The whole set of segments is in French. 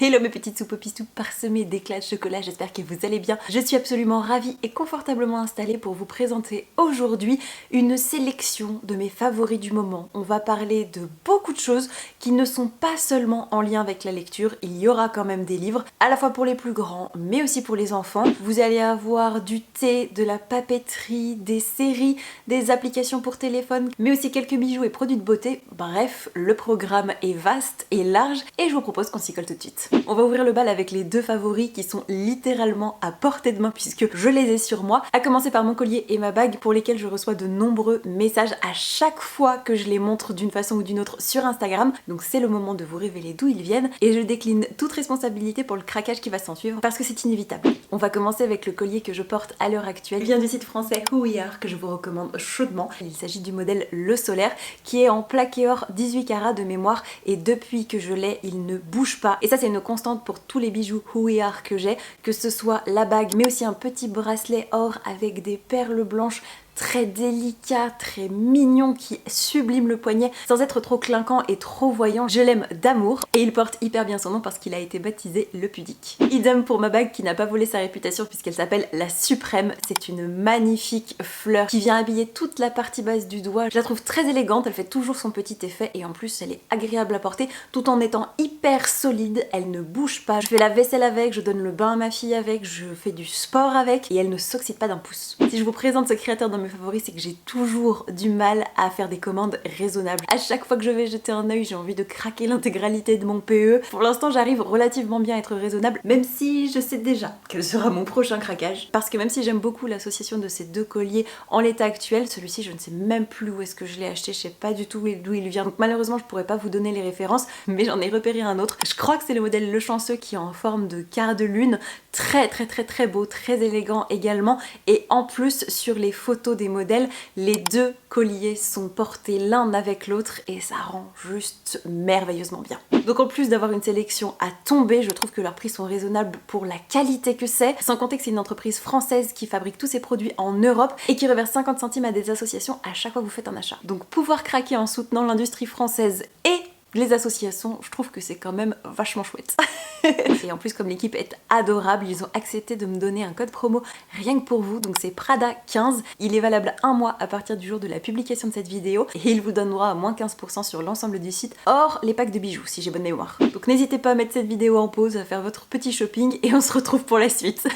Hello mes petites soupopistous parsemées d'éclats de chocolat, j'espère que vous allez bien. Je suis absolument ravie et confortablement installée pour vous présenter aujourd'hui une sélection de mes favoris du moment. On va parler de beaucoup de choses qui ne sont pas seulement en lien avec la lecture, il y aura quand même des livres, à la fois pour les plus grands mais aussi pour les enfants. Vous allez avoir du thé, de la papeterie, des séries, des applications pour téléphone, mais aussi quelques bijoux et produits de beauté. Bref, le programme est vaste et large et je vous propose qu'on s'y colle tout de suite. On va ouvrir le bal avec les deux favoris qui sont littéralement à portée de main puisque je les ai sur moi, à commencer par mon collier et ma bague pour lesquels je reçois de nombreux messages à chaque fois que je les montre d'une façon ou d'une autre sur Instagram. Donc c'est le moment de vous révéler d'où ils viennent et je décline toute responsabilité pour le craquage qui va s'en suivre parce que c'est inévitable. On va commencer avec le collier que je porte à l'heure actuelle. Il vient du site français Who We Are que je vous recommande chaudement. Il s'agit du modèle Le Solaire qui est en plaqué or 18 carats de mémoire et depuis que je l'ai, il ne bouge pas. Et ça c'est une constante pour tous les bijoux Who We Are que j'ai, que ce soit la bague mais aussi un petit bracelet or avec des perles blanches très délicat, très mignon, qui sublime le poignet sans être trop clinquant et trop voyant. Je l'aime d'amour et il porte hyper bien son nom parce qu'il a été baptisé le pudique. Idem pour ma bague qui n'a pas volé sa réputation puisqu'elle s'appelle la Suprême. C'est une magnifique fleur qui vient habiller toute la partie basse du doigt. Je la trouve très élégante, elle fait toujours son petit effet et en plus elle est agréable à porter tout en étant hyper solide. Elle ne bouge pas. Je fais la vaisselle avec, je donne le bain à ma fille avec, je fais du sport avec et elle ne s'oxyde pas d'un pouce. Si je vous présente ce créateur dans mes favoris, c'est que j'ai toujours du mal à faire des commandes raisonnables. À chaque fois que je vais jeter un œil, j'ai envie de craquer l'intégralité de mon PE. Pour l'instant, j'arrive relativement bien à être raisonnable, même si je sais déjà quel sera mon prochain craquage. Parce que même si j'aime beaucoup l'association de ces deux colliers en l'état actuel, celui-ci, je ne sais même plus où est-ce que je l'ai acheté, je sais pas du tout d'où il vient. Donc malheureusement, je pourrais pas vous donner les références, mais j'en ai repéré un autre. Je crois que c'est le modèle Le Chanceux qui est en forme de quart de lune. Très beau, très élégant également. Et en plus, sur les photos des modèles, les deux colliers sont portés l'un avec l'autre et ça rend juste merveilleusement bien. Donc en plus d'avoir une sélection à tomber, je trouve que leurs prix sont raisonnables pour la qualité que c'est, sans compter que c'est une entreprise française qui fabrique tous ses produits en Europe et qui reverse 50 centimes à des associations à chaque fois que vous faites un achat. Donc pouvoir craquer en soutenant l'industrie française et les associations, je trouve que c'est quand même vachement chouette. Et en plus, comme l'équipe est adorable, ils ont accepté de me donner un code promo rien que pour vous, donc c'est Prada15. Il est valable un mois à partir du jour de la publication de cette vidéo et il vous donnera à moins 15% sur l'ensemble du site, hors les packs de bijoux, si j'ai bonne mémoire. Donc n'hésitez pas à mettre cette vidéo en pause, à faire votre petit shopping et on se retrouve pour la suite.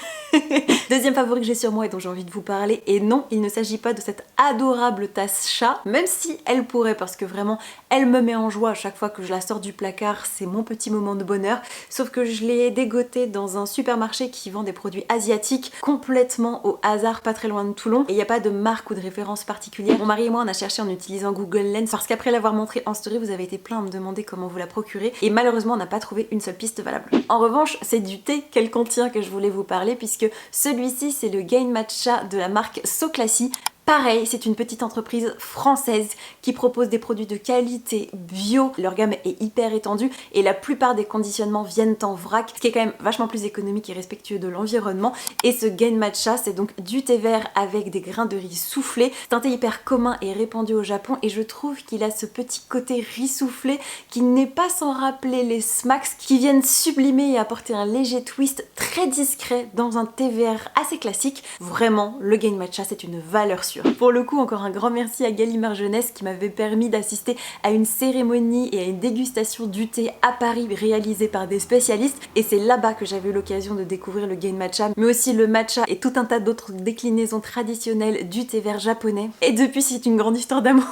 Deuxième favori que j'ai sur moi et dont j'ai envie de vous parler, et non, il ne s'agit pas de cette adorable tasse chat, même si elle pourrait, parce que vraiment, elle me met en joie à chaque fois que je la sors du placard, c'est mon petit moment de bonheur, sauf que je l'ai dégotée dans un supermarché qui vend des produits asiatiques complètement au hasard, pas très loin de Toulon, et il n'y a pas de marque ou de référence particulière. Mon mari et moi on a cherché en utilisant Google Lens, parce qu'après l'avoir montré en story, vous avez été plein à me demander comment vous la procurer, et malheureusement on n'a pas trouvé une seule piste valable. En revanche, c'est du thé qu'elle contient que je voulais vous parler, puisque celui-ci c'est le Gain Matcha de la marque So Classy. Pareil, c'est une petite entreprise française qui propose des produits de qualité bio. Leur gamme est hyper étendue et la plupart des conditionnements viennent en vrac, ce qui est quand même vachement plus économique et respectueux de l'environnement. Et ce Gain Matcha, c'est donc du thé vert avec des grains de riz soufflés. C'est un thé hyper commun et répandu au Japon et je trouve qu'il a ce petit côté riz soufflé qui n'est pas sans rappeler les smacks qui viennent sublimer et apporter un léger twist très discret dans un thé vert assez classique. Vraiment, le Gain Matcha, c'est une valeur sûre. Pour le coup, encore un grand merci à Gallimard Jeunesse qui m'avait permis d'assister à une cérémonie et à une dégustation du thé à Paris réalisée par des spécialistes et c'est là-bas que j'avais eu l'occasion de découvrir le Gain Matcha, mais aussi le matcha et tout un tas d'autres déclinaisons traditionnelles du thé vert japonais. Et depuis, c'est une grande histoire d'amour.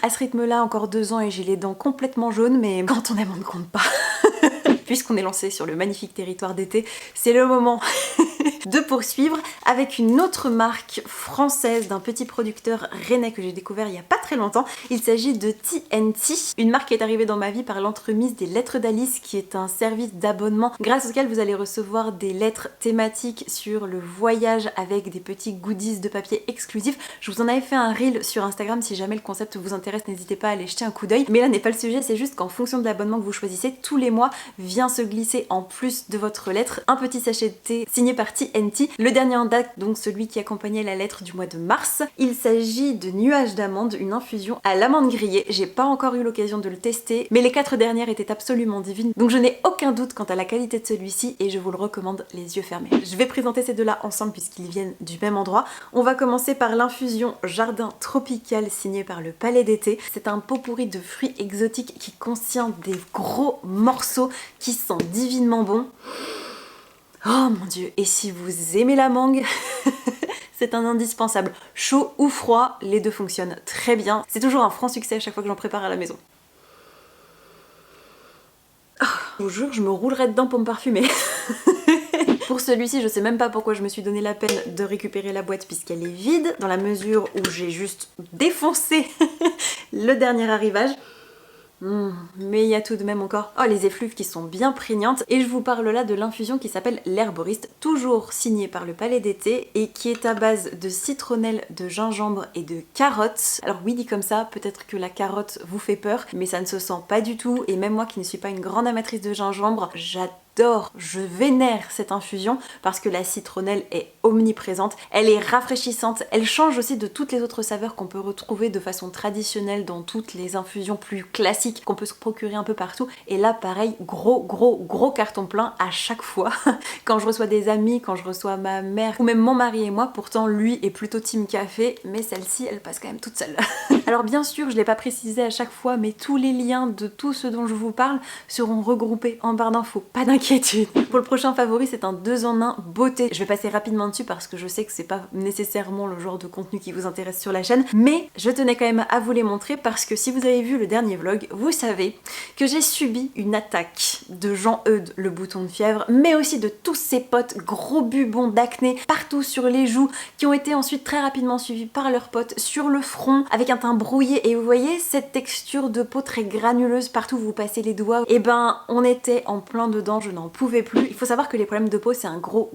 À ce rythme-là, encore 2 ans et j'ai les dents complètement jaunes, mais quand on aime, on ne compte pas. Puisqu'on est lancé sur le magnifique territoire d'été, c'est le moment de poursuivre avec une autre marque française d'un petit producteur rennais que j'ai découvert il y a pas très longtemps. Il s'agit de TNT, une marque qui est arrivée dans ma vie par l'entremise des Lettres d'Alice, qui est un service d'abonnement grâce auquel vous allez recevoir des lettres thématiques sur le voyage avec des petits goodies de papier exclusifs. Je vous en avais fait un reel sur Instagram, si jamais le concept vous intéresse, n'hésitez pas à aller jeter un coup d'œil. Mais là n'est pas le sujet, c'est juste qu'en fonction de l'abonnement que vous choisissez, tous les mois vient se glisser en plus de votre lettre un petit sachet de thé signé par TNT TNT. Le dernier en date, donc celui qui accompagnait la lettre du mois de mars. Il s'agit de Nuages d'amande, une infusion à l'amande grillée. J'ai pas encore eu l'occasion de le tester, mais les 4 dernières étaient absolument divines, donc je n'ai aucun doute quant à la qualité de celui-ci et je vous le recommande les yeux fermés. Je vais présenter ces deux-là ensemble puisqu'ils viennent du même endroit. On va commencer par l'infusion Jardin Tropical signée par le Palais d'été. C'est un pot pourri de fruits exotiques qui contient des gros morceaux qui sentent divinement bon. Oh mon dieu, et si vous aimez la mangue, c'est un indispensable. Chaud ou froid, les deux fonctionnent très bien. C'est toujours un franc succès à chaque fois que j'en prépare à la maison. Oh, je vous jure, je me roulerai dedans pour me parfumer. Pour celui-ci, je sais même pas pourquoi je me suis donné la peine de récupérer la boîte puisqu'elle est vide, dans la mesure où j'ai juste défoncé le dernier arrivage. Mais il y a tout de même encore les effluves qui sont bien prégnantes et je vous parle là de l'infusion qui s'appelle l'herboriste, toujours signée par le Palais d'été et qui est à base de citronnelle, de gingembre et de carottes. Alors oui, dit comme ça, peut-être que la carotte vous fait peur, mais ça ne se sent pas du tout et même moi qui ne suis pas une grande amatrice de gingembre, j'adore, je vénère cette infusion parce que la citronnelle est omniprésente, elle est rafraîchissante, elle change aussi de toutes les autres saveurs qu'on peut retrouver de façon traditionnelle dans toutes les infusions plus classiques qu'on peut se procurer un peu partout. Et là pareil, gros carton plein à chaque fois quand je reçois des amis, quand je reçois ma mère ou même mon mari et moi. Pourtant lui est plutôt team café, mais celle-ci elle passe quand même toute seule. Alors bien sûr, je l'ai pas précisé à chaque fois, mais tous les liens de tout ce dont je vous parle seront regroupés en barre d'infos, pas d'inquiétude. Pour le prochain favori, c'est un 2 en 1 beauté. Je vais passer rapidement dessus parce que je sais que c'est pas nécessairement le genre de contenu qui vous intéresse sur la chaîne, mais je tenais quand même à vous les montrer parce que si vous avez vu le dernier vlog, vous savez que j'ai subi une attaque de Jean-Eudes, le bouton de fièvre, mais aussi de tous ses potes, gros bubons d'acné partout sur les joues, qui ont été ensuite très rapidement suivis par leurs potes sur le front, avec un teint brouillé, et vous voyez cette texture de peau très granuleuse partout où vous passez les doigts. Et ben on était en plein dedans, je n'en pouvais plus. Il faut savoir que les problèmes de peau c'est un gros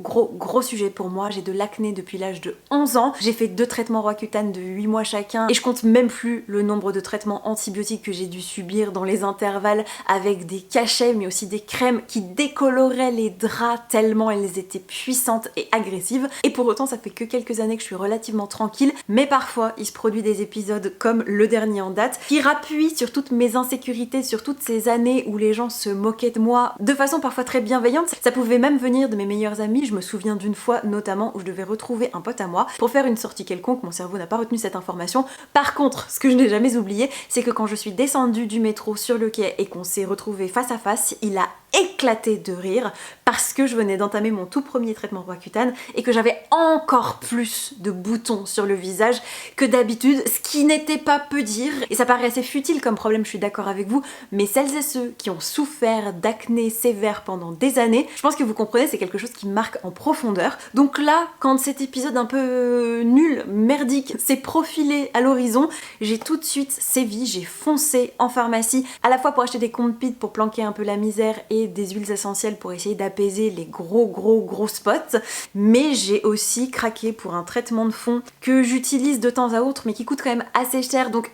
sujet pour moi. J'ai de l'acné depuis l'âge de 11 ans, j'ai fait 2 traitements Roaccutane de 8 mois chacun et je compte même plus le nombre de traitements antibiotiques que j'ai dû subir dans les intervalles, avec des cachets mais aussi des crèmes qui décoloraient les draps tellement elles étaient puissantes et agressives. Et pour autant ça fait que quelques années que je suis relativement tranquille, mais parfois il se produit des épisodes comme le dernier en date qui rappuient sur toutes mes insécurités, sur toutes ces années où les gens se moquaient de moi de façon parfois très bienveillante. Ça pouvait même venir de mes meilleurs amis. Je me souviens d'une fois notamment où je devais retrouver un pote à moi pour faire une sortie quelconque. Mon cerveau n'a pas retenu cette information. Par contre, ce que je n'ai jamais oublié, c'est que quand je suis descendue du métro sur le quai et qu'on s'est retrouvés face à face, il a éclaté de rire parce que je venais d'entamer mon tout premier traitement Roaccutane et que j'avais encore plus de boutons sur le visage que d'habitude, ce qui n'était pas peu dire. Et ça paraît assez futile comme problème, je suis d'accord avec vous, mais celles et ceux qui ont souffert d'acné sévère pendant des années, je pense que vous comprenez, c'est quelque chose qui marque en profondeur. Donc là, quand cet épisode un peu nul, merdique, s'est profilé à l'horizon, j'ai tout de suite sévi, j'ai foncé en pharmacie, à la fois pour acheter des compites pour planquer un peu la misère et des huiles essentielles pour essayer d'apaiser les gros spots, mais j'ai aussi craqué pour un traitement de fond que j'utilise de temps à autre mais qui coûte quand même assez cher, donc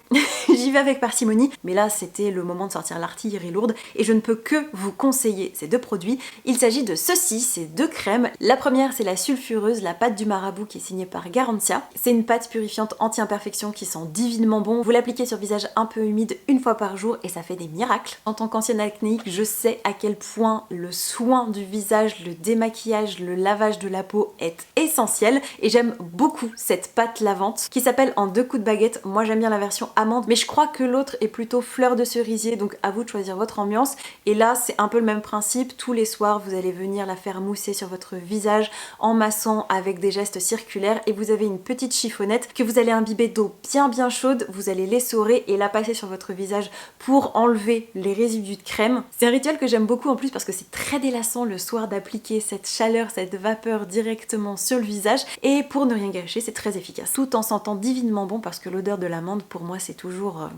j'y vais avec parcimonie. Mais là c'était le moment de sortir l'artillerie lourde et je ne peux que vous conseiller ces 2 produits. Il s'agit de ceux-ci, ces 2 crèmes. La première c'est la sulfureuse, la pâte du marabout qui est signée par Garantia. C'est une pâte purifiante anti-imperfection qui sent divinement bon. Vous l'appliquez sur visage un peu humide une fois par jour et ça fait des miracles. En tant qu'ancienne acnéique, je sais à quel point le soin du visage, le démaquillage, le lavage de la peau est essentiel et j'aime beaucoup cette pâte lavante qui s'appelle en 2 coups de baguette. Moi j'aime bien la version amande, mais je crois que l'autre est plutôt fleur de cerisier, donc à vous de choisir votre ambiance. Et là c'est un peu le même principe, tous les soirs vous allez venir la faire mousser sur votre visage en massant avec des gestes circulaires et vous avez une petite chiffonnette que vous allez imbiber d'eau bien chaude, vous allez l'essorer et la passer sur votre visage pour enlever les résidus de crème. C'est un rituel que j'aime beaucoup en plus parce que c'est très délassant le soir d'appliquer cette chaleur, cette vapeur directement sur le visage et pour ne rien gâcher c'est très efficace tout en sentant divinement bon parce que l'odeur de l'amande pour moi c'est toujours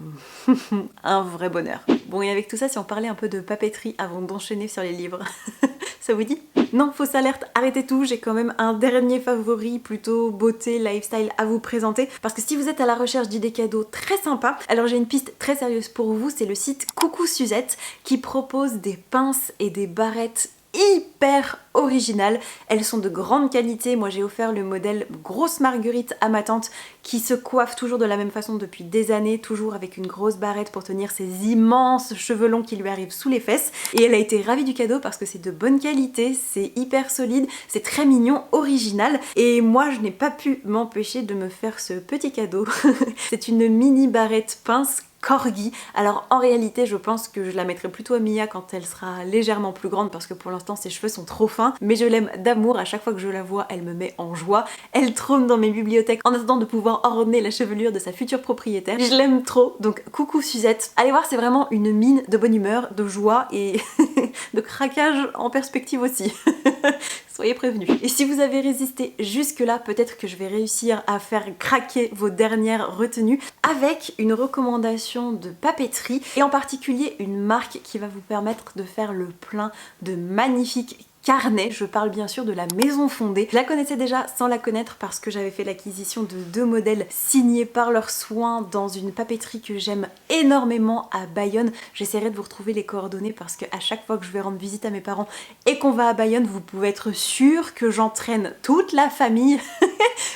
un vrai bonheur. Bon, et avec tout ça, si on parlait un peu de papeterie avant d'enchaîner sur les livres, ça vous dit? Non, fausse alerte, arrêtez tout, j'ai quand même un dernier favori plutôt beauté, lifestyle à vous présenter parce que si vous êtes à la recherche d'idées cadeaux très sympas, alors j'ai une piste très sérieuse pour vous, c'est le site Coucou Suzette qui propose des pinces et des barrettes hyper originales. Elles sont de grande qualité. Moi j'ai offert le modèle grosse marguerite à ma tante qui se coiffe toujours de la même façon depuis des années, toujours avec une grosse barrette pour tenir ses immenses cheveux longs qui lui arrivent sous les fesses. Et elle a été ravie du cadeau parce que c'est de bonne qualité, c'est hyper solide, c'est très mignon, original. Et moi je n'ai pas pu m'empêcher de me faire ce petit cadeau. C'est une mini barrette pince corgi. Alors en réalité je pense que je la mettrai plutôt à Mia quand elle sera légèrement plus grande parce que pour l'instant ses cheveux sont trop fins, mais je l'aime d'amour. À chaque fois que je la vois elle me met en joie, elle trône dans mes bibliothèques en attendant de pouvoir ordonner la chevelure de sa future propriétaire. Je l'aime trop, donc coucou Suzette. Allez voir, c'est vraiment une mine de bonne humeur, de joie et de craquage en perspective aussi. Soyez prévenus. Et si vous avez résisté jusque là, peut-être que je vais réussir à faire craquer vos dernières retenues avec une recommandation de papeterie et en particulier une marque qui va vous permettre de faire le plein de magnifiques carnet. Je parle bien sûr de la Maison Fondée. Je la connaissais déjà sans la connaître parce que j'avais fait l'acquisition de 2 modèles signés par leurs soins dans une papeterie que j'aime énormément à Bayonne. J'essaierai de vous retrouver les coordonnées parce que à chaque fois que je vais rendre visite à mes parents et qu'on va à Bayonne, vous pouvez être sûr que j'entraîne toute la famille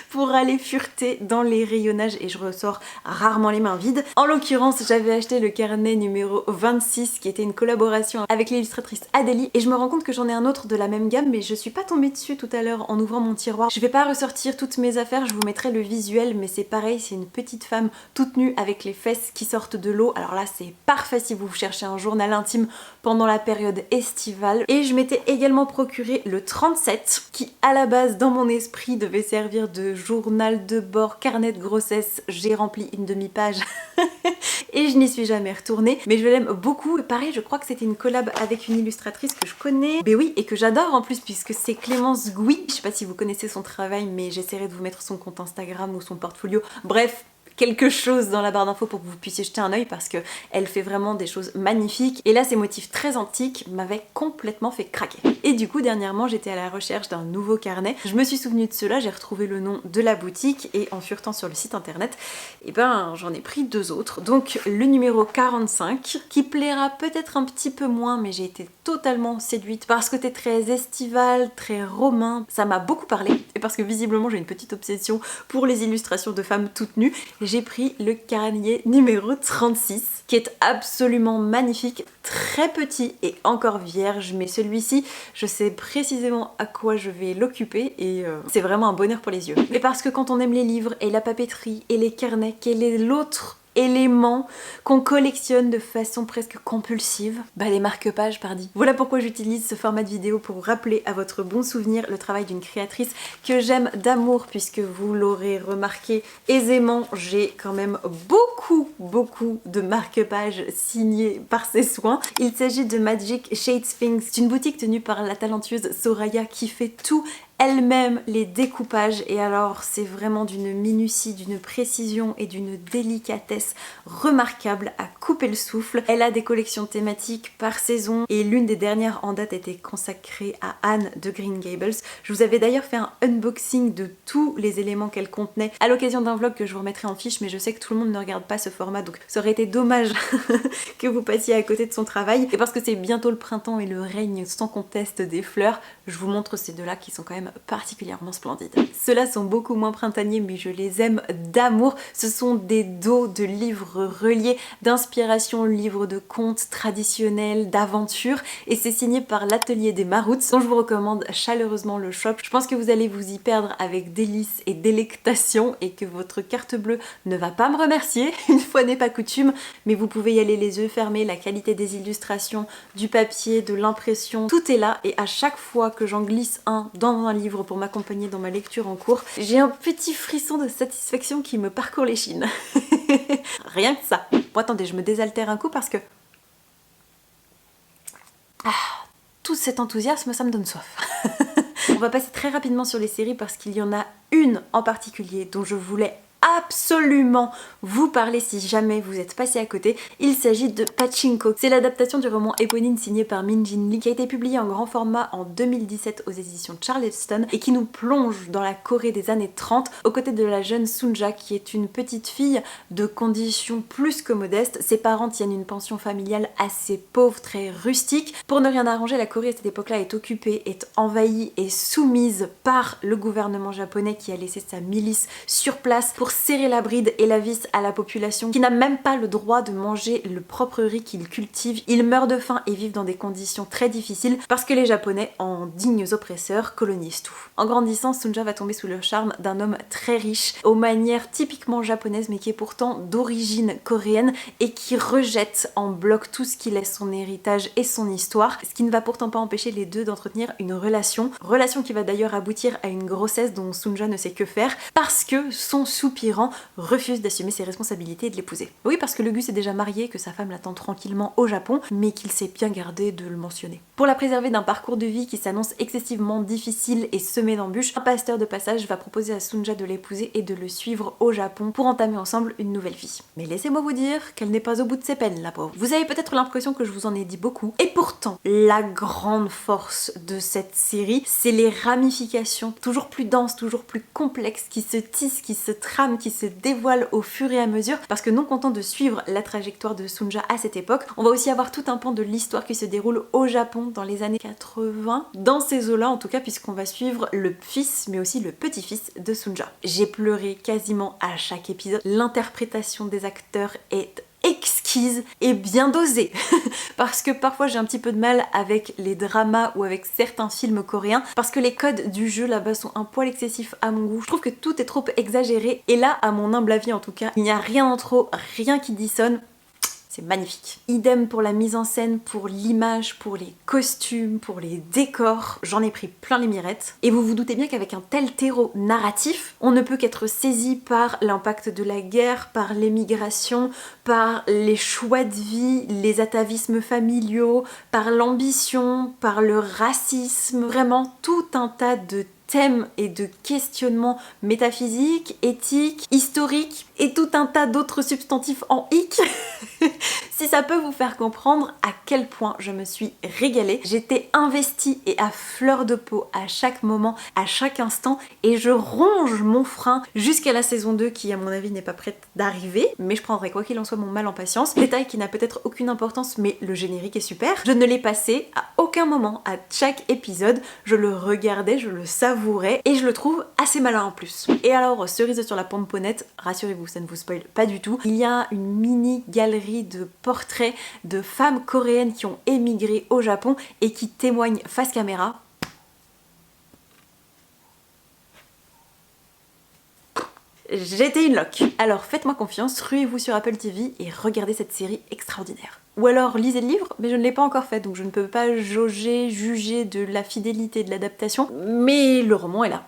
pour aller fureter dans les rayonnages et je ressors rarement les mains vides. En l'occurrence, j'avais acheté le carnet numéro 26 qui était une collaboration avec l'illustratrice Adélie et je me rends compte que j'en ai un autre de la même gamme mais je suis pas tombée dessus tout à l'heure en ouvrant mon tiroir. Je vais pas ressortir toutes mes affaires, je vous mettrai le visuel mais c'est pareil, c'est une petite femme toute nue avec les fesses qui sortent de l'eau. Alors là c'est parfait si vous cherchez un journal intime pendant la période estivale. Et je m'étais également procuré le 37 qui à la base dans mon esprit devait servir de journal de bord, carnet de grossesse. J'ai rempli une demi-page et je n'y suis jamais retournée mais je l'aime beaucoup et pareil je crois que c'était une collab avec une illustratrice que je connais, ben oui, et que j'adore en plus puisque c'est Clémence Gouy. Je sais pas si vous connaissez son travail mais j'essaierai de vous mettre son compte Instagram ou son portfolio, bref quelque chose dans la barre d'infos pour que vous puissiez jeter un œil parce que elle fait vraiment des choses magnifiques et là ces motifs très antiques m'avaient complètement fait craquer. Et du coup dernièrement j'étais à la recherche d'un nouveau carnet, je me suis souvenue de cela, j'ai retrouvé le nom de la boutique et en furetant sur le site internet, et ben j'en ai pris 2 autres. Donc le numéro 45 qui plaira peut-être un petit peu moins mais j'ai été totalement séduite par ce côté très estival, très romain, ça m'a beaucoup parlé et parce que visiblement j'ai une petite obsession pour les illustrations de femmes toutes nues. J'ai pris le carnet numéro 36 qui est absolument magnifique, très petit et encore vierge, mais celui-ci je sais précisément à quoi je vais l'occuper et c'est vraiment un bonheur pour les yeux. Et parce que quand on aime les livres et la papeterie et les carnets, quel est l'autre éléments qu'on collectionne de façon presque compulsive? Bah les marque-pages pardi. Voilà pourquoi j'utilise ce format de vidéo pour vous rappeler à votre bon souvenir le travail d'une créatrice que j'aime d'amour puisque vous l'aurez remarqué aisément, j'ai quand même beaucoup de marque-pages signés par ses soins. Il s'agit de Magic Shade Sphinx. C'est une boutique tenue par la talentueuse Soraya qui fait tout elle-même les découpages et alors c'est vraiment d'une minutie, d'une précision et d'une délicatesse remarquable à couper le souffle. Elle a des collections thématiques par saison et l'une des dernières en date était consacrée à Anne de Green Gables. Je vous avais d'ailleurs fait un unboxing de tous les éléments qu'elle contenait à l'occasion d'un vlog que je vous remettrai en fiche mais je sais que tout le monde ne regarde pas ce format donc ça aurait été dommage que vous passiez à côté de son travail. Et parce que c'est bientôt le printemps et le règne sans conteste des fleurs, je vous montre ces deux-là qui sont quand même particulièrement splendides. Ceux-là sont beaucoup moins printaniers mais je les aime d'amour. Ce sont des dos de livres reliés, d'inspiration, livres de contes traditionnels, d'aventures et c'est signé par l'Atelier des Marouts dont je vous recommande chaleureusement le shop. Je pense que vous allez vous y perdre avec délice et délectation et que votre carte bleue ne va pas me remercier, une fois n'est pas coutume, mais vous pouvez y aller les yeux fermés, la qualité des illustrations, du papier, de l'impression, tout est là et à chaque fois que j'en glisse un dans un livre pour m'accompagner dans ma lecture en cours, j'ai un petit frisson de satisfaction qui me parcourt les chines. Rien que ça. Bon attendez, je me désaltère un coup parce que... tout cet enthousiasme, ça me donne soif. On va passer très rapidement sur les séries parce qu'il y en a une en particulier dont je voulais absolument vous parler si jamais vous êtes passé à côté. Il s'agit de Pachinko. C'est l'adaptation du roman éponyme signé par Min Jin Lee qui a été publié en grand format en 2017 aux éditions Charleston et qui nous plonge dans la Corée des années 30 aux côtés de la jeune Sunja qui est une petite fille de conditions plus que modestes. Ses parents tiennent une pension familiale assez pauvre, très rustique. Pour ne rien arranger, la Corée à cette époque-là est occupée, est envahie et soumise par le gouvernement japonais qui a laissé sa milice sur place pour serrer la bride et la vis à la population qui n'a même pas le droit de manger le propre riz qu'ils cultivent. Ils meurent de faim et vivent dans des conditions très difficiles parce que les Japonais, en dignes oppresseurs, colonisent tout. En grandissant, Sunja va tomber sous le charme d'un homme très riche, aux manières typiquement japonaises mais qui est pourtant d'origine coréenne et qui rejette en bloc tout ce qui laisse son héritage et son histoire, ce qui ne va pourtant pas empêcher les deux d'entretenir une relation qui va d'ailleurs aboutir à une grossesse dont Sunja ne sait que faire parce que son soupirant refuse d'assumer ses responsabilités et de l'épouser. Oui, parce que le Gus est déjà marié, que sa femme l'attend tranquillement au Japon, mais qu'il s'est bien gardé de le mentionner. Pour la préserver d'un parcours de vie qui s'annonce excessivement difficile et semé d'embûches, un pasteur de passage va proposer à Sunja de l'épouser et de le suivre au Japon pour entamer ensemble une nouvelle vie. Mais laissez-moi vous dire qu'elle n'est pas au bout de ses peines, la pauvre. Vous avez peut-être l'impression que je vous en ai dit beaucoup, et pourtant, la grande force de cette série, c'est les ramifications toujours plus denses, toujours plus complexes, qui se tissent, qui se trament, qui se dévoilent au fur et à mesure, parce que non content de suivre la trajectoire de Sunja à cette époque, on va aussi avoir tout un pan de l'histoire qui se déroule au Japon dans les années 80, dans ces eaux-là en tout cas, puisqu'on va suivre le fils, mais aussi le petit-fils de Sunja. J'ai pleuré quasiment à chaque épisode, l'interprétation des acteurs est exquise et bien dosée parce que parfois j'ai un petit peu de mal avec les dramas ou avec certains films coréens parce que les codes du jeu là-bas sont un poil excessifs à mon goût. Je trouve que tout est trop exagéré et là, à mon humble avis en tout cas, il n'y a rien en trop, rien qui dissonne. C'est magnifique. Idem pour la mise en scène, pour l'image, pour les costumes, pour les décors. J'en ai pris plein les mirettes. Et vous vous doutez bien qu'avec un tel terreau narratif, on ne peut qu'être saisi par l'impact de la guerre, par l'émigration, par les choix de vie, les atavismes familiaux, par l'ambition, par le racisme. Vraiment tout un tas de thèmes et de questionnements métaphysiques, éthiques, historiques et tout un tas d'autres substantifs en hic. Si ça peut vous faire comprendre à quel point je me suis régalée, j'étais investie et à fleur de peau à chaque moment, à chaque instant et je ronge mon frein jusqu'à la saison 2 qui à mon avis n'est pas prête d'arriver, mais je prendrai quoi qu'il en soit mon mal en patience. Détail qui n'a peut-être aucune importance mais le générique est super. Je ne l'ai passé à aucun moment, à chaque épisode, je le regardais, je le savourais et je le trouve assez malin en plus. Et alors, cerise sur la pomponnette, rassurez-vous, ça ne vous spoil pas du tout, il y a une mini galerie de portraits de femmes coréennes qui ont émigré au Japon et qui témoignent face caméra. J'étais une loque. Alors faites-moi confiance, ruez-vous sur Apple TV et regardez cette série extraordinaire. Ou alors lisez le livre, mais je ne l'ai pas encore fait, donc je ne peux pas juger de la fidélité de l'adaptation, mais le roman est là.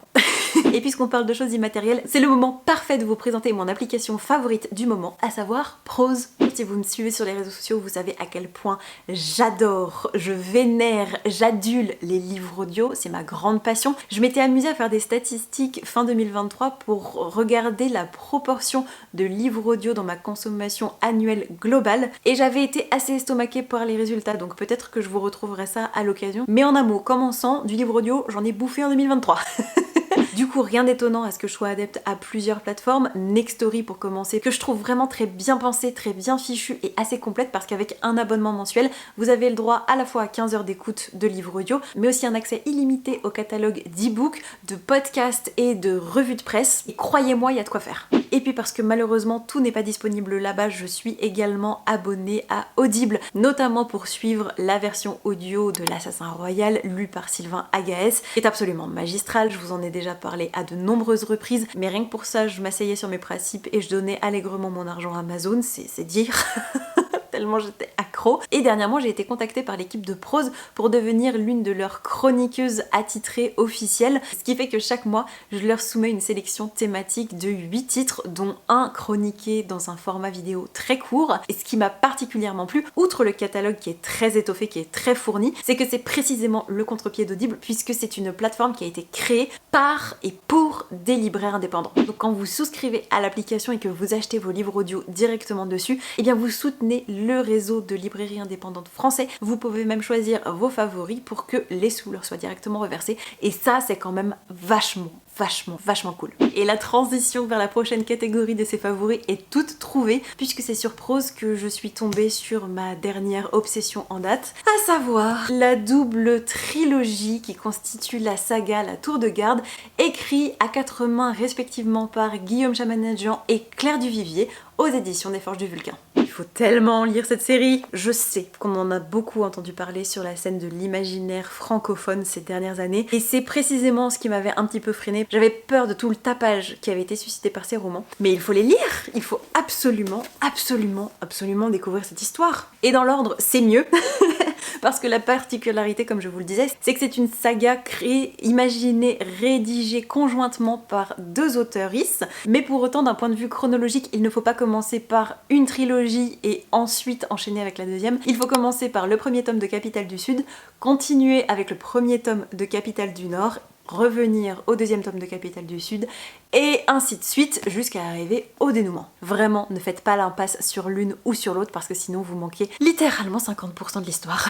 Et puisqu'on parle de choses immatérielles, c'est le moment parfait de vous présenter mon application favorite du moment, à savoir Prose. Si vous me suivez sur les réseaux sociaux, vous savez à quel point j'adore, je vénère, j'adule les livres audio, c'est ma grande passion. Je m'étais amusée à faire des statistiques fin 2023 pour regarder la proportion de livres audio dans ma consommation annuelle globale et j'avais été assez estomaquée par les résultats, donc peut-être que je vous retrouverai ça à l'occasion. Mais en un mot, commençant, du livre audio, j'en ai bouffé en 2023. Du coup, rien d'étonnant à ce que je sois adepte à plusieurs plateformes. Nextory pour commencer, que je trouve vraiment très bien pensée, très bien fichue et assez complète parce qu'avec un abonnement mensuel, vous avez le droit à la fois à 15 heures d'écoute de livres audio, mais aussi un accès illimité au catalogue d'e-books, de podcasts et de revues de presse. Et croyez-moi, il y a de quoi faire. Et puis parce que malheureusement tout n'est pas disponible là-bas, je suis également abonnée à Audible, notamment pour suivre la version audio de l'Assassin Royal lue par Sylvain Agaès, qui est absolument magistral, je vous en ai déjà parlé à de nombreuses reprises, mais rien que pour ça je m'asseyais sur mes principes et je donnais allègrement mon argent à Amazon, c'est dire. tellement j'étais accro. Et dernièrement, j'ai été contactée par l'équipe de Prose pour devenir l'une de leurs chroniqueuses attitrées officielles, ce qui fait que chaque mois, je leur soumets une sélection thématique de 8 titres, dont un chroniqué dans un format vidéo très court. Et ce qui m'a particulièrement plu, outre le catalogue qui est très étoffé, qui est très fourni, c'est que c'est précisément le contre-pied d'Audible, puisque c'est une plateforme qui a été créée par et pour des libraires indépendants. Donc quand vous souscrivez à l'application et que vous achetez vos livres audio directement dessus, eh bien vous soutenez le réseau de librairies indépendantes français. Vous pouvez même choisir vos favoris pour que les sous leur soient directement reversés. Et ça, c'est quand même vachement cool. Et la transition vers la prochaine catégorie de ces favoris est toute trouvée, puisque c'est sur Prose que je suis tombée sur ma dernière obsession en date, à savoir la double trilogie qui constitue la saga La Tour de Garde, écrit à 4 mains respectivement par Guillaume Chamanadjian et Claire Duvivier aux éditions des Forges du Vulcain. Il faut tellement lire cette série. Je sais qu'on en a beaucoup entendu parler sur la scène de l'imaginaire francophone ces dernières années, et c'est précisément ce qui m'avait un petit peu freinée. J'avais peur de tout le tapage qui avait été suscité par ces romans, mais il faut les lire. Il faut absolument découvrir cette histoire. Et dans l'ordre, c'est mieux. Parce que la particularité, comme je vous le disais, c'est que c'est une saga créée, imaginée, rédigée conjointement par 2 auteuristes, mais pour autant, d'un point de vue chronologique, il ne faut pas commencer par une trilogie et ensuite enchaîner avec la deuxième. Il faut commencer par le premier tome de Capitale du Sud, continuer avec le premier tome de Capitale du Nord, revenir au deuxième tome de Capitale du Sud, et ainsi de suite jusqu'à arriver au dénouement. Vraiment, ne faites pas l'impasse sur l'une ou sur l'autre parce que sinon vous manquez littéralement 50% de l'histoire.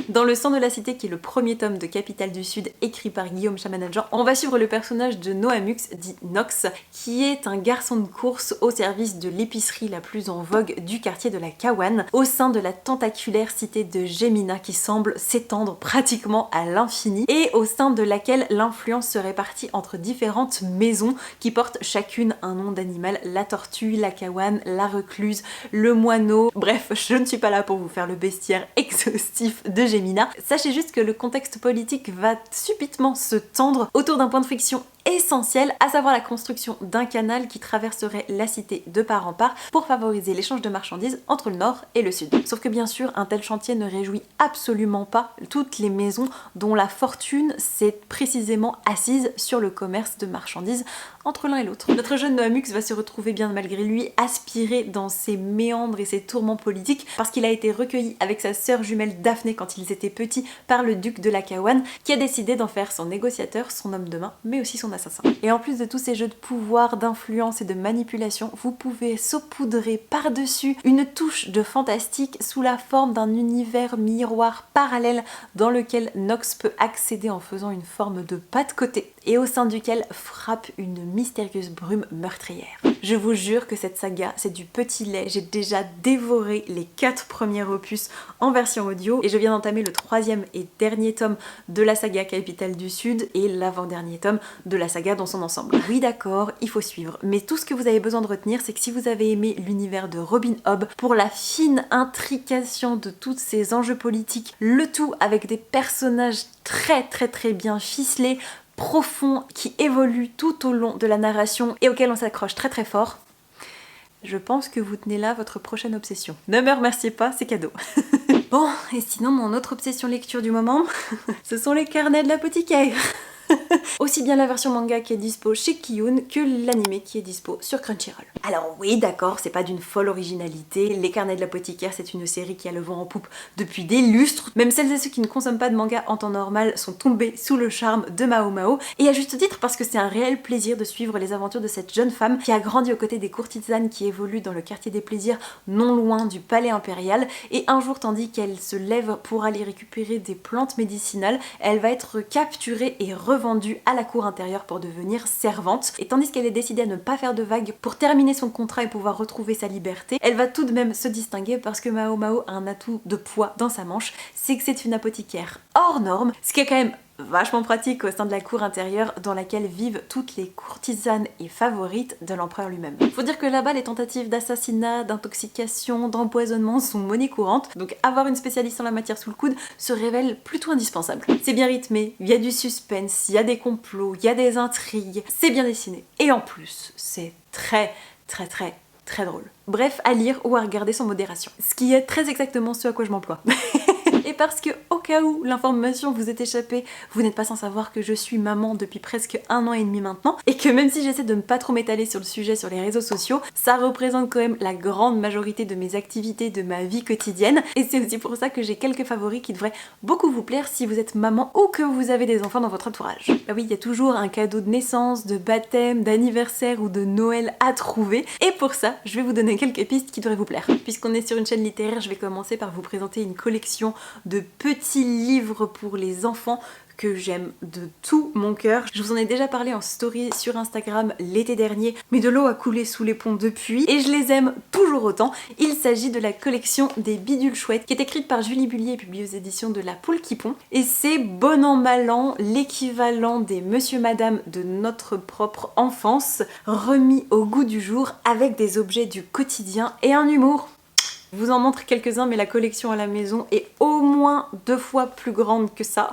Dans Le Sang de la Cité, qui est le premier tome de Capitale du Sud écrit par Guillaume Chamanadjian, on va suivre le personnage de Noamux, dit Nox, qui est un garçon de course au service de l'épicerie la plus en vogue du quartier de la Kawan, au sein de la tentaculaire cité de Gemina qui semble s'étendre pratiquement à l'infini et au sein de laquelle l'influence se répartit entre différentes maisons qui portent chacune un nom d'animal: la tortue, la kawan, la recluse, le moineau. Bref, je ne suis pas là pour vous faire le bestiaire exhaustif de Gemina. Sachez juste que le contexte politique va subitement se tendre autour d'un point de friction essentiel, à savoir la construction d'un canal qui traverserait la cité de part en part pour favoriser l'échange de marchandises entre le nord et le sud. Sauf que bien sûr, un tel chantier ne réjouit absolument pas toutes les maisons dont la fortune s'est précisément assise sur le commerce de marchandises entre l'un et l'autre. Notre jeune Noamux va se retrouver bien malgré lui aspiré dans ses méandres et ses tourments politiques parce qu'il a été recueilli avec sa sœur jumelle Daphné quand ils étaient petits par le duc de la Kawan, qui a décidé d'en faire son négociateur, son homme de main, mais aussi son assassin. Et en plus de tous ces jeux de pouvoir, d'influence et de manipulation, vous pouvez saupoudrer par-dessus une touche de fantastique sous la forme d'un univers miroir parallèle dans lequel Nox peut accéder en faisant une forme de pas de côté et au sein duquel frappe une mystérieuse brume meurtrière. Je vous jure que cette saga, c'est du petit lait. J'ai déjà dévoré les 4 premiers opus en version audio et je viens d'entamer le 3e et dernier tome de la saga Capitale du Sud et l'avant-dernier tome de la saga dans son ensemble. Oui d'accord, il faut suivre, mais tout ce que vous avez besoin de retenir, c'est que si vous avez aimé l'univers de Robin Hobb, pour la fine intrication de tous ces enjeux politiques, le tout avec des personnages très bien ficelés, profonds, qui évoluent tout au long de la narration et auxquels on s'accroche très fort, je pense que vous tenez là votre prochaine obsession. Ne me remerciez pas, c'est cadeau. Bon, et sinon mon autre obsession lecture du moment, ce sont les carnets de l'apothicaire. Aussi bien la version manga qui est dispo chez Kiyun que l'anime qui est dispo sur Crunchyroll. Alors oui, d'accord, c'est pas d'une folle originalité, Les Carnets de l'Apothicaire, c'est une série qui a le vent en poupe depuis des lustres. Même celles et ceux qui ne consomment pas de manga en temps normal sont tombés sous le charme de Mao Mao, et à juste titre parce que c'est un réel plaisir de suivre les aventures de cette jeune femme qui a grandi aux côtés des courtisanes qui évoluent dans le quartier des plaisirs non loin du palais impérial, et un jour, tandis qu'elle se lève pour aller récupérer des plantes médicinales, elle va être capturée et revendue à la cour intérieure pour devenir servante, et tandis qu'elle est décidée à ne pas faire de vagues pour terminer son contrat et pouvoir retrouver sa liberté, elle va tout de même se distinguer parce que Mao Mao a un atout de poids dans sa manche, c'est que c'est une apothicaire hors norme, ce qui est quand même vachement pratique au sein de la cour intérieure dans laquelle vivent toutes les courtisanes et favorites de l'empereur lui-même. Faut dire que là-bas, les tentatives d'assassinat, d'intoxication, d'empoisonnement sont monnaie courante, donc avoir une spécialiste en la matière sous le coude se révèle plutôt indispensable. C'est bien rythmé, il y a du suspense, il y a des complots, il y a des intrigues, c'est bien dessiné. Et en plus, c'est très très drôle. Bref, à lire ou à regarder sans modération. Ce qui est très exactement ce à quoi je m'emploie. Et parce que au cas où l'information vous est échappée, vous n'êtes pas sans savoir que je suis maman depuis presque 1 an et demi maintenant, et que même si j'essaie de ne pas trop m'étaler sur le sujet sur les réseaux sociaux, ça représente quand même la grande majorité de mes activités, de ma vie quotidienne, et c'est aussi pour ça que j'ai quelques favoris qui devraient beaucoup vous plaire si vous êtes maman ou que vous avez des enfants dans votre entourage. Bah oui, il y a toujours un cadeau de naissance, de baptême, d'anniversaire ou de Noël à trouver, et pour ça, je vais vous donner quelques pistes qui devraient vous plaire. Puisqu'on est sur une chaîne littéraire, je vais commencer par vous présenter une collection de petits livres pour les enfants que j'aime de tout mon cœur. Je vous en ai déjà parlé en story sur Instagram l'été dernier, mais de l'eau a coulé sous les ponts depuis et je les aime toujours autant. Il s'agit de la collection des Bidules Chouettes qui est écrite par Julie Bullier et publiée aux éditions de La Poule qui pond. Et c'est bon an mal an l'équivalent des Monsieur Madame de notre propre enfance, remis au goût du jour avec des objets du quotidien et un humour. Je vous en montre quelques-uns, mais la collection à la maison est au moins 2 fois plus grande que ça.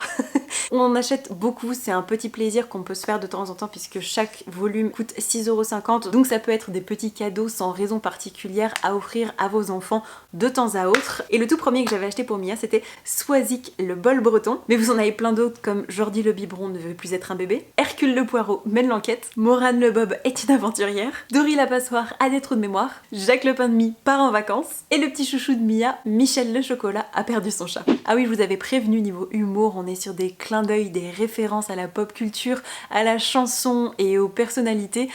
On en achète beaucoup, c'est un petit plaisir qu'on peut se faire de temps en temps puisque chaque volume coûte 6,50 €. Donc ça peut être des petits cadeaux sans raison particulière à offrir à vos enfants de temps à autre. Et le tout premier que j'avais acheté pour Mia, c'était Swazik le bol breton. Mais vous en avez plein d'autres comme Jordi le biberon ne veut plus être un bébé, Hercule le poireau mène l'enquête, Morane le bob est une aventurière, Dory la passoire a des trous de mémoire, Jacques le pain de mie part en vacances, et le petit chouchou de Mia, Michel le chocolat, a perdu son chat. Ah oui, je vous avais prévenu niveau humour, on est sur des clins d'œil, des références à la pop culture, à la chanson et aux personnalités.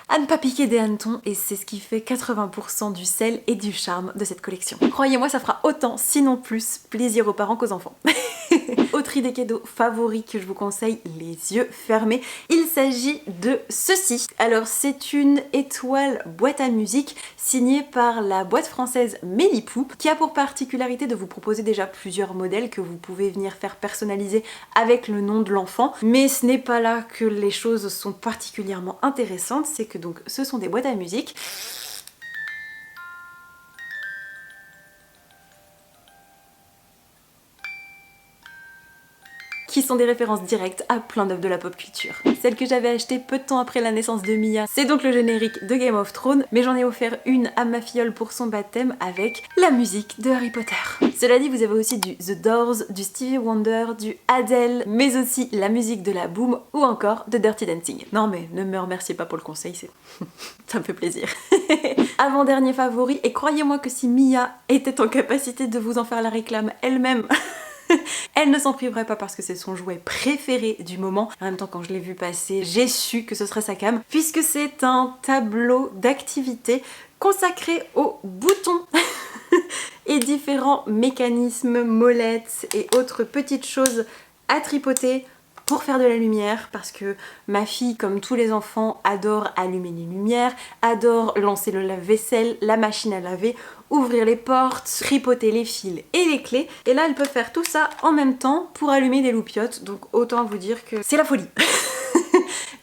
À ne pas piquer des hannetons, et c'est ce qui fait 80% du sel et du charme de cette collection. Croyez-moi, ça fera autant, sinon plus, plaisir aux parents qu'aux enfants. Autre idée cadeau favori que je vous conseille, les yeux fermés, il s'agit de ceci. Alors c'est une étoile boîte à musique signée par la boîte française Mélipou, qui a pour particularité de vous proposer déjà plusieurs modèles que vous pouvez venir faire personnaliser avec le nom de l'enfant. Mais ce n'est pas là que les choses sont particulièrement intéressantes, c'est que donc ce sont des boîtes à musique qui sont des références directes à plein d'œuvres de la pop culture. Celle que j'avais achetée peu de temps après la naissance de Mia, c'est donc le générique de Game of Thrones, mais j'en ai offert une à ma filleule pour son baptême avec la musique de Harry Potter. Cela dit, vous avez aussi du The Doors, du Stevie Wonder, du Adele, mais aussi la musique de la Boom ou encore de Dirty Dancing. Non mais ne me remerciez pas pour le conseil, ça me fait plaisir. Avant-dernier favori, et croyez-moi que si Mia était en capacité de vous en faire la réclame elle-même, elle ne s'en priverait pas parce que c'est son jouet préféré du moment. En même temps, quand je l'ai vu passer, j'ai su que ce serait sa cam, puisque c'est un tableau d'activités consacré aux boutons et différents mécanismes, molettes et autres petites choses à tripoter pour faire de la lumière, parce que ma fille, comme tous les enfants, adore allumer les lumières, adore lancer le lave-vaisselle, la machine à laver, ouvrir les portes, tripoter les fils et les clés. Et là, elle peut faire tout ça en même temps pour allumer des loupiottes, donc autant vous dire que c'est la folie.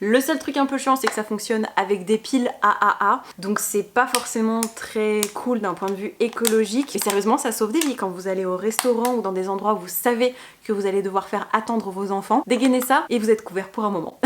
Le seul truc un peu chiant, c'est que ça fonctionne avec des piles AAA, donc c'est pas forcément très cool d'un point de vue écologique. Et sérieusement, ça sauve des vies quand vous allez au restaurant ou dans des endroits où vous savez que vous allez devoir faire attendre vos enfants. Dégainez ça et vous êtes couvert pour un moment.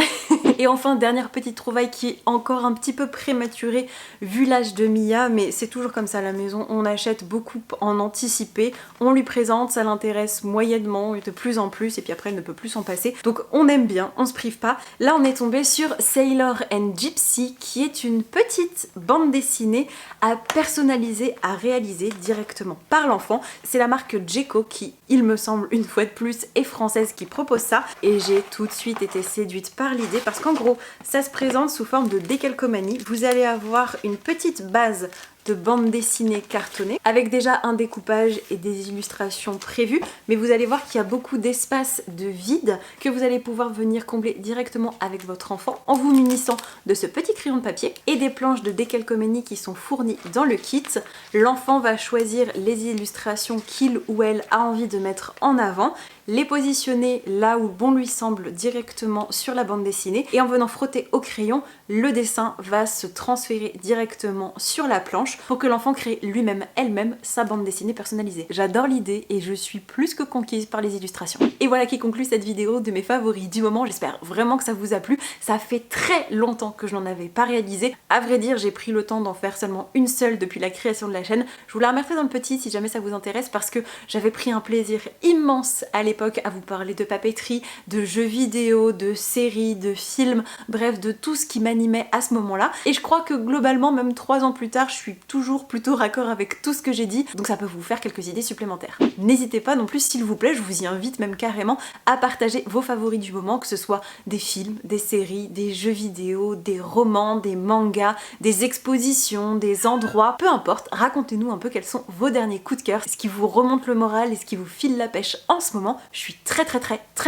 Et enfin, dernière petite trouvaille qui est encore un petit peu prématurée vu l'âge de Mia, mais c'est toujours comme ça à la maison, on achète beaucoup en anticipé, on lui présente, ça l'intéresse moyennement et de plus en plus, et puis après elle ne peut plus s'en passer. Donc on aime bien, on se prive pas. Là on est tombé sur Sailor and Gypsy, qui est une petite bande dessinée à personnaliser, à réaliser directement par l'enfant. C'est la marque Djeco qui, il me semble, une fois de plus, est française qui propose ça, et j'ai tout de suite été séduite par l'idée parce qu'en gros, ça se présente sous forme de décalcomanie. Vous allez avoir une petite base de bande dessinée cartonnée avec déjà un découpage et des illustrations prévues, mais vous allez voir qu'il y a beaucoup d'espace de vide que vous allez pouvoir venir combler directement avec votre enfant en vous munissant de ce petit crayon de papier et des planches de décalcomanie qui sont fournies dans le kit. L'enfant va choisir les illustrations qu'il ou elle a envie de mettre en avant, les positionner là où bon lui semble directement sur la bande dessinée, et en venant frotter au crayon, le dessin va se transférer directement sur la planche. planche pour que l'enfant crée lui-même, elle-même, sa bande dessinée personnalisée. J'adore l'idée et je suis plus que conquise par les illustrations. Et voilà qui conclut cette vidéo de mes favoris du moment. J'espère vraiment que ça vous a plu. Ça fait très longtemps que je n'en avais pas réalisé. À vrai dire, j'ai pris le temps d'en faire seulement une seule depuis la création de la chaîne. Je vous la remettrai dans le petit si jamais ça vous intéresse parce que j'avais pris un plaisir immense à l'époque à vous parler de papeterie, de jeux vidéo, de séries, de films, bref de tout ce qui m'animait à ce moment-là. Et je crois que globalement, même 3 ans plus tard, je suis toujours plutôt raccord avec tout ce que j'ai dit, donc ça peut vous faire quelques idées supplémentaires. N'hésitez pas non plus, s'il vous plaît, je vous y invite même carrément à partager vos favoris du moment, que ce soit des films, des séries, des jeux vidéo, des romans, des mangas, des expositions, des endroits, peu importe, racontez-nous un peu quels sont vos derniers coups de cœur, ce qui vous remonte le moral et ce qui vous file la pêche en ce moment. Je suis très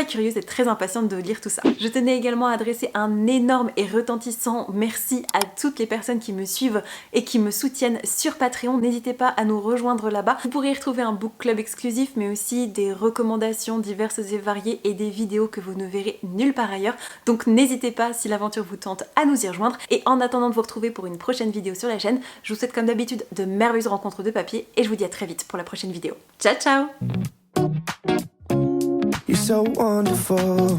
curieuse et très impatiente de lire tout ça. Je tenais également à adresser un énorme et retentissant merci à toutes les personnes qui me suivent et qui me soutiennent sur Patreon. N'hésitez pas à nous rejoindre là-bas. Vous pourrez y retrouver un book club exclusif, mais aussi des recommandations diverses et variées et des vidéos que vous ne verrez nulle part ailleurs. Donc n'hésitez pas, si l'aventure vous tente, à nous y rejoindre. Et en attendant de vous retrouver pour une prochaine vidéo sur la chaîne, je vous souhaite comme d'habitude de merveilleuses rencontres de papier et je vous dis à très vite pour la prochaine vidéo. Ciao ciao! You're so wonderful.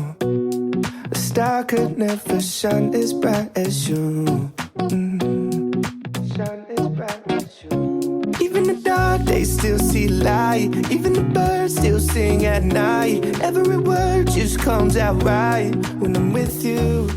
A star could never shine as bright as you. Shine as bright as you. Even the dark days still see light. Even the birds still sing at night. Every word just comes out right when I'm with you.